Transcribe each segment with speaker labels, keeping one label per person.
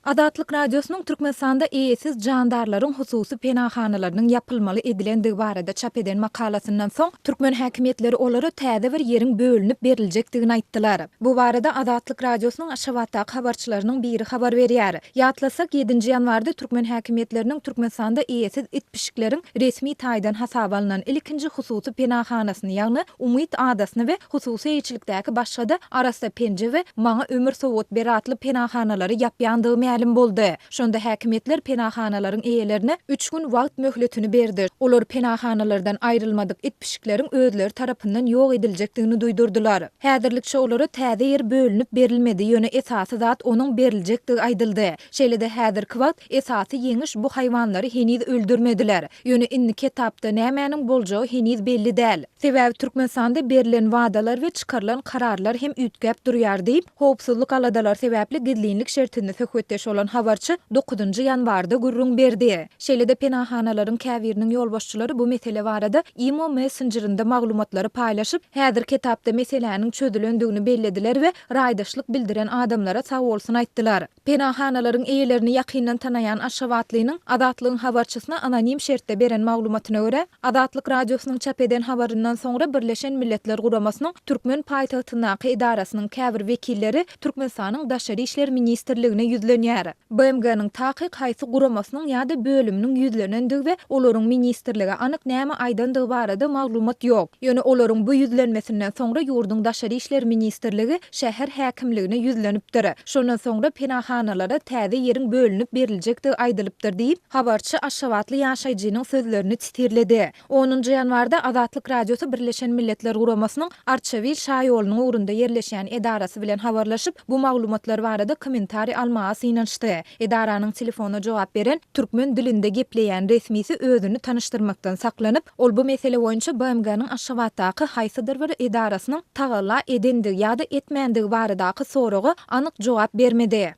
Speaker 1: Adatlyk Radiosynyň Türkmenistanda eýesiz jandarlaryň hususy penahanalarynın yapylmaly edilendigi barada çap eden makalasyndan soň türkmen häkimetleri olara täze bir ýeriň bölünip berilejekdigini aýtdylar. Bu barada Adatlyk Radiosynyň Aşgabatda habarçylarynyň biri habar berýär. Ýatlasak 7-nji ýanwarda türkmen häkimetleriniň Türkmenistanda eýesiz itpişikleriň resmi taýdan hasap alynan ilkinji hususy penahanasyny ýagny Umyt adasyny we hususy eýçilikdäki başga-da arasda Penje we Maňa Ömür Sowat beratly penahanalary ýapýandygy ma'lum boldy. Şonda häkimetler penahanalaryň eýelerine 3 gün wagt möhletini berdi. Olar penahanalardan aýrylmadyk itpişikleriň özleri tarapyndan ýok ediljekdigini duýdurdylar. Häzirlikçe olara täze ýer bölünip berilmedi. Ýöne esasy zat onuň beriljekdigi aýdyldy. Şeýle-de häzirki wagt esasy ýeňiş bu haýwanlary heniz öldürmediler. Ýöne inni ketapda nämäniň boljagy heniz belli däl. Sebäbi Türkmenistanda berilen wadalar we çykarylan kararlar hem ütgäp durýar diýip howpsuzlyk aladalar sebäpli gizlinlik şertini söhbetdeş olan habarçy 9-njy ýanwarda gurrun berdi. Şeýle-de penahanalaryň käbiriniň ýolbaşçylary bu mesele barada Imo Messengerinde maglumatlary paýlaşyp, häzir ketapda meseläniň çözülendigini bellediler we raýdaşlyk bildiren adamlara sag bolsun aýtdylar. Penahanalaryň eýelerini ýakyndan tanaýan Aşgabatlynyň Adatlygyň habarçysyna anonim şertde beren maglumatyna görä, Adatlyk Radiosynyň çap eden habaryndan soňra Birleşen Milletler Guramasynyň Türkmen paýtagtyndaky idarasynyň käbir wekilleri Türkmenistanyň Daşary işler ministrligine ýüzlenýär. BMG-niň taky haýsy guramasynyň ýa-da bölüminiň ýüzlenendigi we olaryň ministrlige anyk näme aýdandygy barada maglumat ýok. Ýöne olaryň bu ýüzlenmesinden soňra ýurduň Daşary işler ministrligi şäher häkimligine ýüzlenipdir. Şondan soňra penahanalara täze ýeriň bölünip beriljekdigi aýdylypdyr diýip habarçy Aşgabatly ýaşaýjynyň sözlerini titirledi. 10-njy ýanwarda Adatlyk Radiosy Birleşen Milletler Guramasynyň Arçavil şaýolunyň urunda ýerleşýän edarasy bilen habarlaşyp bu maglumatlar barada kommentari almagy synançdy. Edaranyň telefona jogap beren türkmen dilinde gepleýän resmisi özüni tanyşdyrmakdan saklanyp, ol bu mesele boýunça BMG-niň Aşgabatdaky haýsydyr bir edarasynyň tagalla edendigi ýa-da etmendigi baradaky soragy anyk jogap bermedi.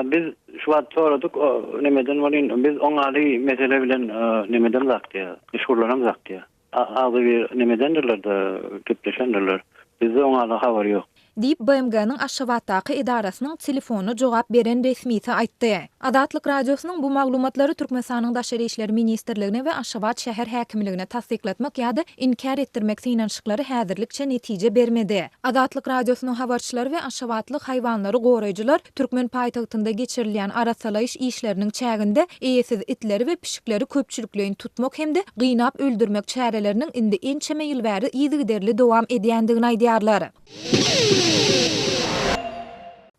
Speaker 2: Biz şu wagt soradyk, nemeden bolýan, biz oňary mesele bilen nemeden zakdy, şurlanam zakdy. Azy bir nemedendirler-de gepleşendirler. Bizde oňary habar ýok.
Speaker 1: Diýip BMG-niň Aşgabatdaky edarasynyň telefona jogap beren resmisi aýtdy. Adatlyk Radiosynyň bu maglumatlary Türkmenistanyň Daşary işler ministrligine we Aşgabat şäher häkimligine tasdiklatmak ýa-da inkar etdirmek synançyklary häzirlikçe netije bermedi. Adatlyk Radiosynyň habarçylary we Aşgabatlyk haýwanlary goraýjylar Türkmen paýtagtynda geçirilýän arasalaýyş işleriniň çäginde eýesiz itleri we pişikleri köpçüliklerini tutmak hemde gynap öldürmek çäreleriniň indi ençeme ýyl bäri ýygyderli dowam edýändigini aýdýarlar.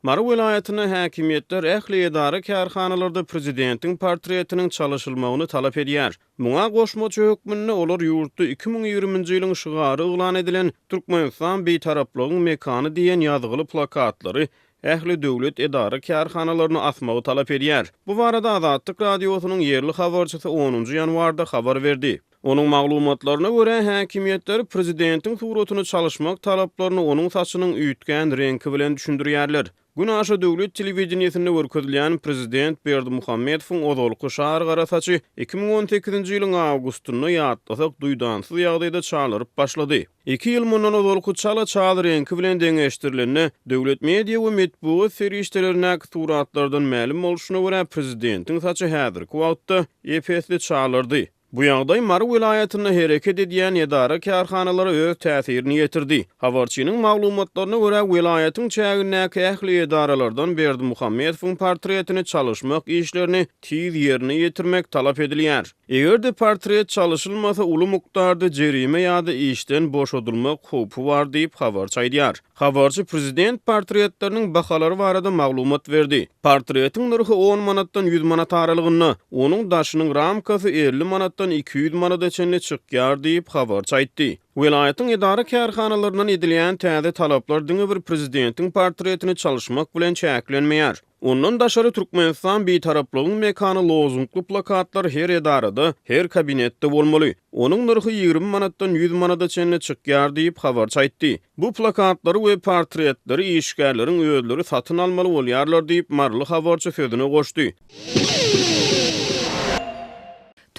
Speaker 3: Mara welaýatyna häkimetler ähli edara kärhanalarda prezidentiň portretiniň çalışylmagyny talap edýär. Muňa goşmaçy hökmünde olar ýurtda 2020-nji ýylyň şygary uglan edilen Türkmenistan beýtaraplygyň mekany diýen ýazgyly plakatlary ähli döwlet edara kärhanalaryny asmagy talap edýär. Bu barada Adatlyk Radiosynyň ýerli habarçysy 10-njy ýanwarda habar berdi. Onun maglumatlaryna görä häkimetler prezidentiň suratyny çalışmak talaplaryny onuň saçynyň üýtgän renki bilen düşündirýärler. Gün aşa döwlet telewizionyasynda görkezilýän prezident Berdimuhammedowyň ozalky şahar gara saçy 2018-nji ýylyň awgustunda ýatlasak duýdansyz ýagdaýda çağlaryp başlady. 2 ýyl mundan ozalky çala renki bilen deňeşdirilende döwlet media we medeniýet serişdelerine suratlardan ma'lum bolşuna görä prezidentiň saçy häzirki wagtda epesli çağlardy. Bu ýagdaý Mara welaýatyna hereket edýän edara kärhanalary öz täsirini ýetirdi. Habarçynyň maglumatlaryna görä welaýatyň çägindäki ähli edaralardan Berdimuhammedowyň portretini çalışmak işlerini tiz ýerine ýetirmek talap edilýär. Eger-de portret çalışylmasa uly mukdarda jerime ýa-da işden boşadylmak howpy bar diýip habarçy aýdýar. Habarçy prezident portretleriniň bahalary barada maglumat berdi. Portretiň narhy 10 manatdan 100 manat aralygyny, onuň daşynyň ramkasy 50 manatdan 200 manataçenle çykýar diýip habarçy aýtdy. Welaýatyň edara kärhanalaryndan edilýän täze talaplar diňe bir prezidentiň portretini çalışmak bilen çäklenmeýär. Ondan daşary Türkmenistan beýtaraplygyň mekany lozungly plakatlar her edarada, her kabinetde bolmaly. Onuň narhy 20 manatdan 100 manataçenle çykýar diýip habarçy aýtdy. Bu plakatlary we portretleri işgärleriň özleri satyn almaly bolýarlar diýip marly habarçy sözüne goşdy.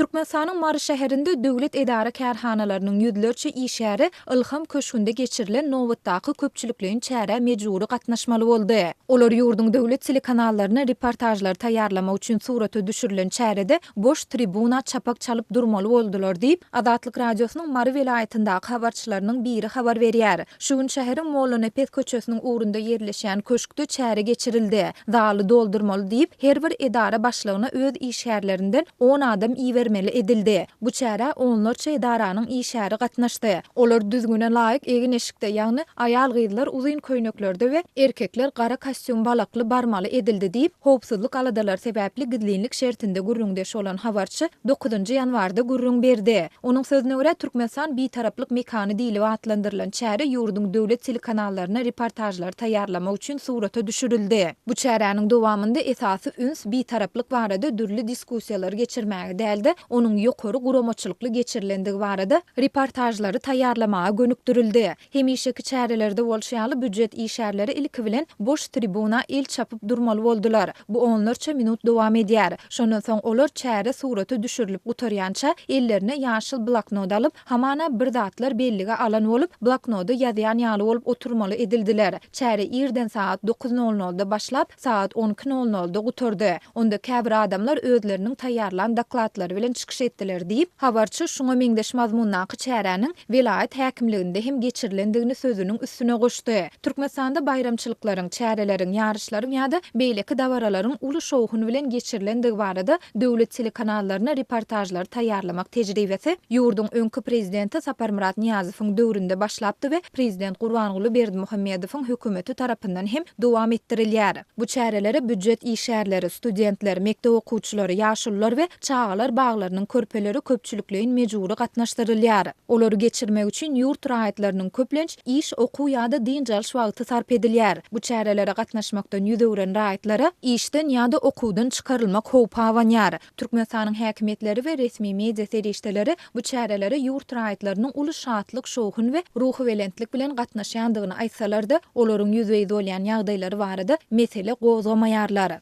Speaker 1: Türkmenistanyň Mary şäherinde döwlet edara kärhanalarynyň ýüzlerçe işäri Ilham köşkünde geçirilen nowatdaky köpçülikliň çäre mejburi gatnaşmaly boldy. Olar ýurdun döwlet telekanallarına reportajlar taýýarlamak üçin suraty düşürilen çärede boş tribuna çapak çalyp durmaly boldular diýip Adatlyk radiosynyň Mary welaýatyndaky habarçylarynyň biri habar berýär. Şu gün şäheriň Mollonepet köçesiniň ugrunda ýerleşýän köşkde çäre geçirildi. Daly doldurmaly diýip her bir edara başlygyna öz işärlerinden 10 adam iýermeli edildi. Bu çäre onlarça edaranyň işäri gatnaşdy. Olar düzgüne laýyk egin eşikde, ýagny aýal gyzlar uzyn köýneklerde we erkekler gara kostyum balakly barmaly edildi diýip howpsuzlyk aladalar sebäpli gizlinlik şertinde gurrundeş olan habarçy 9-njy ýanwarda gurrun berdi. Onuň sözüne görä Türkmenistan bitaraplyk mekany diýilip atlandyrylan çäre ýurdun döwlet telekanallaryna reportajlar taýýarlamak üçin surata düşürildi. Bu çäräniň dowamında esasy üns bitaraplyk barada dürli diskussiýalar geçirmäge däldi. Onuň ýokary guramaçylykly geçirilendigi barada reportajlary taýýarlamaga gönükdirildi. Hemişeki çärelerde bolşýaly büdjet işärleri ilki bilen boş tribuna el çapyp durmaly boldular. Bu onlarça minut dowam edýär. Şondan soň olar çäre suraty düşürilip utarýança ellerine ýaşyl bloknot alyp hamana bir zatlar bellige alan bolup bloknoty ýazýan ýaly bolup oturmaly edildiler. Çäre ýerden saat 9:00-da başlap saat 12:00-da guturdy. Onda käbir adamlar özleriniň taýýarlan doklatlary bilen çykyş etdiler diýip habarçy şoňa meňdeş mazmunnaky çäräniň welaýat häkimliginde hem geçirilendigini sözüniň üstüne goşdy. Türkmenistanda bayramçylyklaryň, çäreleriň, ýarışlaryň ýa-da beýleki dawaralaryň uly şowhuny bilen geçirilendigi barada döwlet telekanallaryna reportajlar taýýarlamak tejribesi ýurdun öňkü prezidenti Saparmurat Niýazowyň döwründe başlapdy we prezident Gurbanguly Berdimuhammedowyň hökümeti tarapyndan hem dowam etdirilýär. Bu çärelere büdjet işärleri, studentler, mekdep okuwçylary, ýaşullar we çağalar baglarynyň körpeleri köpçülikliň mejburi gatnaşdyrylýar. Olary geçirmek üçin ýurt raýatlarynyň köplenç iş, okuw ýa-da dinjal wagty sarp edilýär. Bu çärelere gatnaşmakdan ýüzüren raýatlara işden ýa-da okuwdan çykarylmak howpy awanýar. Türkmenistanyň häkimetleri we resmi media serişdeleri bu çärelere ýurt raýatlarynyň uly şatlyk, şowhun we ruhy welentlik bilen gatnaşýandygyny aýtsalar-da, olaryň ýüzbeýde bolýan ýagdaýlary barada mesele gozgamaýarlar.